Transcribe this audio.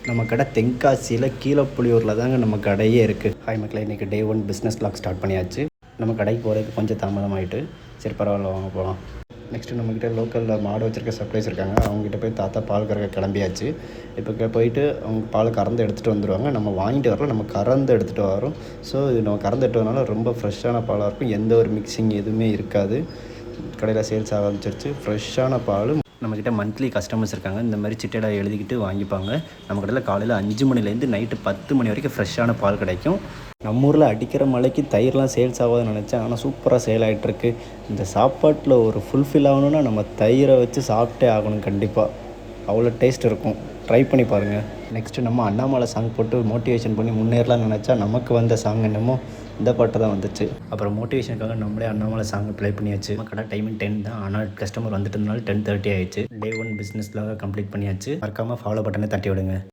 நம்ம கடை தென்காசியில் கீழப்புலியூரில் தாங்க நம்ம கடையே இருக்குது. ஹாய் மக்களே, இன்றைக்கி டே 1 பிஸ்னஸ் வ்ளாக் ஸ்டார்ட் பண்ணியாச்சு. நம்ம கடைக்கு போகிறதுக்கு கொஞ்சம் தாமதமாகிட்டு, சரி பரவாயில்ல வாங்க போகலாம். நெக்ஸ்ட்டு நம்மக்கிட்ட லோக்கலில் மாடு வச்சுருக்க சப்ளைஸ் இருக்காங்க. அவங்ககிட்ட போய் தாத்தா பால் கறக்க கிளம்பியாச்சு. இப்போ போயிட்டு அவங்க பால் கறந்து எடுத்துகிட்டு வந்துடுவாங்க. நம்ம வாங்கிட்டு வரல, நம்ம கறந்து எடுத்துகிட்டு வரோம். ஸோ இது நம்ம கறந்து எடுத்து வரனால ரொம்ப ஃப்ரெஷ்ஷான பாலாக இருக்கும். எந்த ஒரு மிக்சிங் எதுவுமே இருக்காது. கடையில் சேல்ஸ் ஆரம்பிச்சிருச்சு. ஃப்ரெஷ்ஷான பால். நம்மக்கிட்ட மந்த்லி கஸ்டமர்ஸ் இருக்காங்க. இந்த மாதிரி சிட்டையில் எழுதிக்கிட்டு வாங்கிப்பாங்க. நம்ம கடையில் காலையில் 5 மணிலேருந்து நைட்டு 10 மணி வரைக்கும் ஃப்ரெஷ்ஷான பால் கிடைக்கும். நம்ம ஊரில் அடிக்கிற மலைக்கு தயிர்லாம் சேல்ஸ் ஆகாதுன்னு நினச்சேன், ஆனால் சூப்பராக சேல் ஆகிட்டுருக்கு. இந்த சாப்பாட்டில் ஒரு ஃபுல்ஃபில் ஆகணுன்னா நம்ம தயிரை வச்சு சாப்பிட்டே ஆகணும். கண்டிப்பாக அவ்வளோ டேஸ்ட் இருக்கும். ட்ரை பண்ணி பாருங்கள். நெக்ஸ்ட்டு நம்ம அண்ணாமலை சாங் போட்டு மோட்டிவேஷன் பண்ணி முன்னேறலாம்னு நினச்சா நமக்கு வந்த சாங் என்னமோ இந்த பாட்டு தான் வந்துச்சு. அப்புறம் மோட்டிவேஷனுக்காக நம்மளே அண்ணாமலை சாங் ப்ளே பண்ணியாச்சு. நம்ம கடை டைமிங் 10 தான், ஆனால் கஸ்டமர் வந்துட்டதுனால 10:30 ஆயிடுச்சு. டே 1 பிஸ்னஸ்லாம் கம்ப்ளீட் பண்ணியாச்சு. மறக்காமல் ஃபாலோ பட்டனை தட்டி விடுங்க.